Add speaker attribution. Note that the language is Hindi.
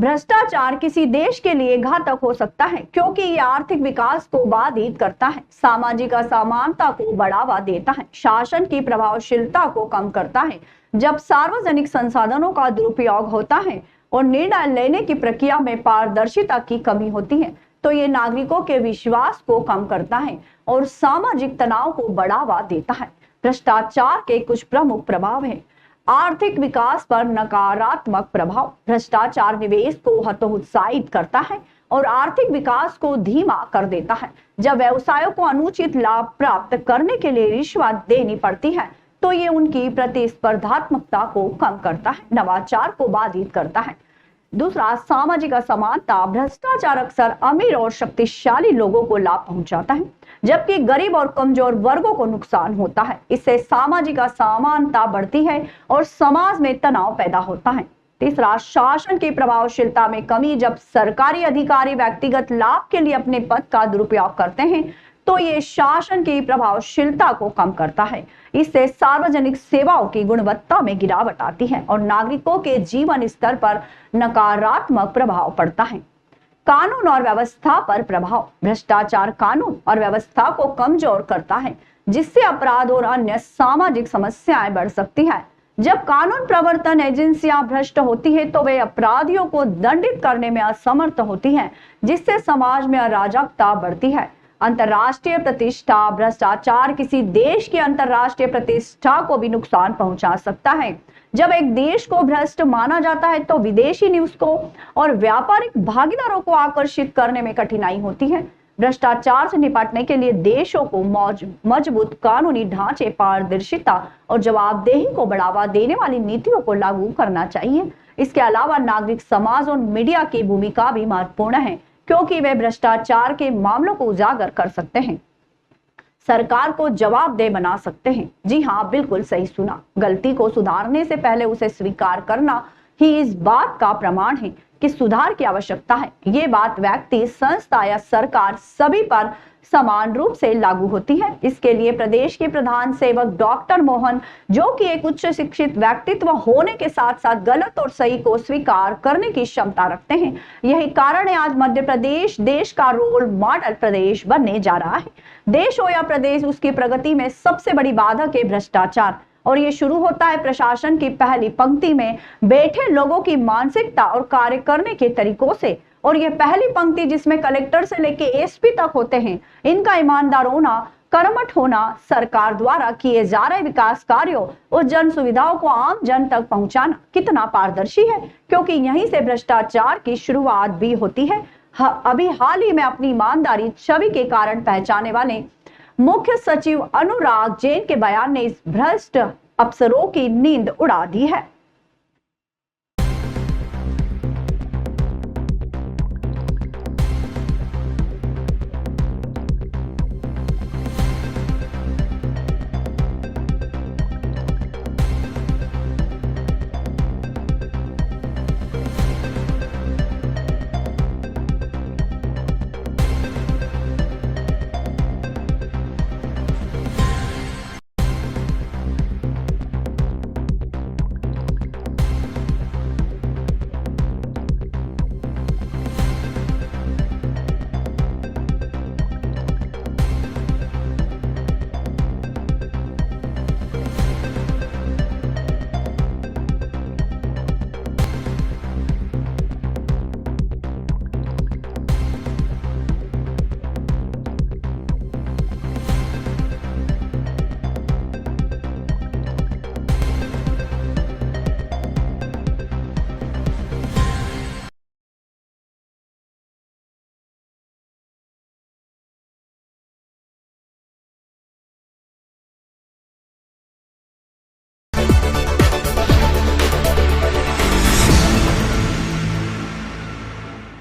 Speaker 1: भ्रष्टाचार किसी देश के लिए घातक हो सकता है क्योंकि ये आर्थिक विकास को बाधित करता है, सामाजिक असमानता को बढ़ावा देता है, शासन की प्रभावशीलता को कम करता है। जब सार्वजनिक संसाधनों का दुरुपयोग होता है और निर्णय लेने की प्रक्रिया में पारदर्शिता की कमी होती है तो ये नागरिकों के विश्वास को कम करता है और सामाजिक तनाव को बढ़ावा देता है। भ्रष्टाचार के कुछ प्रमुख प्रभाव हैं। आर्थिक विकास पर नकारात्मक प्रभाव। भ्रष्टाचार निवेश को हतोत्साहित करता है और आर्थिक विकास को धीमा कर देता है। जब व्यवसायों को अनुचित लाभ प्राप्त करने के लिए रिश्वत देनी पड़ती है तो ये उनकी प्रतिस्पर्धात्मकता को कम करता है, नवाचार को बाधित करता है। दूसरा, सामाजिक असमानता। भ्रष्टाचार अक्सर अमीर और शक्तिशाली लोगों को लाभ पहुंचाता है जबकि गरीब और कमजोर वर्गों को नुकसान होता है। इससे सामाजिक असमानता बढ़ती है और समाज में तनाव पैदा होता है। तीसरा, शासन की प्रभावशीलता में कमी। जब सरकारी अधिकारी व्यक्तिगत लाभ के लिए अपने पद का दुरुपयोग करते हैं तो ये शासन की प्रभावशीलता को कम करता है। इससे सार्वजनिक सेवाओं की गुणवत्ता में गिरावट आती है और नागरिकों के जीवन स्तर पर नकारात्मक प्रभाव पड़ता है। कानून और व्यवस्था पर प्रभाव। भ्रष्टाचार कानून और व्यवस्था को कमजोर करता है जिससे अपराध और अन्य सामाजिक समस्याएं बढ़ सकती है। जब कानून प्रवर्तन एजेंसियां भ्रष्ट होती है तो वे अपराधियों को दंडित करने में असमर्थ होती हैं जिससे समाज में अराजकता बढ़ती है। अंतर्राष्ट्रीय प्रतिष्ठा। भ्रष्टाचार किसी देश की अंतर्राष्ट्रीय प्रतिष्ठा को भी नुकसान पहुंचा सकता है। जब एक देश को भ्रष्ट माना जाता है तो विदेशी न्यूज को और व्यापारिक भागीदारों को आकर्षित करने में कठिनाई होती है। भ्रष्टाचार से निपटने के लिए देशों को मजबूत कानूनी ढांचे, पारदर्शिता और जवाबदेही को बढ़ावा देने वाली नीतियों को लागू करना चाहिए। इसके अलावा नागरिक समाज और मीडिया की भूमिका भी महत्वपूर्ण है क्योंकि वे भ्रष्टाचार के मामलों को उजागर कर सकते हैं, सरकार को जवाबदेह बना सकते हैं। जी हाँ, बिल्कुल सही सुना। गलती को सुधारने से पहले उसे स्वीकार करना ही इस बात का प्रमाण है कि सुधार की आवश्यकता है। ये बात व्यक्ति, संस्था या सरकार सभी पर समान रूप से लागू होती है। इसके लिए प्रदेश के प्रधान सेवक डॉक्टर मोहन, जो कि एक उच्च शिक्षित व्यक्तित्व होने के साथ साथ गलत और सही को स्वीकार करने की क्षमता रखते हैं। यही कारण है आज मध्य प्रदेश देश का रोल मॉडल प्रदेश बनने जा रहा है। देश हो या प्रदेश, उसकी प्रगति में सबसे बड़ी बाधक है भ्रष्टाचार और ये शुरू होता है प्रशासन की पहली पंक्ति में बैठे लोगों की मानसिकता और कार्य करने के तरीकों से। और ये पहली पंक्ति जिसमें कलेक्टर से लेके एसपी तक होते हैं, इनका ईमानदार होना, कर्मठ होना, सरकार द्वारा किए जा रहे विकास कार्यों और जन सुविधाओं को आम जन तक पहुंचाना कितना पारदर्शी है क्योंकि यहीं से भ्रष्टाचार की शुरुआत भी होती है। अभी हाल ही में अपनी ईमानदारी छवि के कारण पहचाने वाले मुख्य सचिव अनुराग जैन के बयान ने इस भ्रष्ट अफसरों की नींद उड़ा दी है।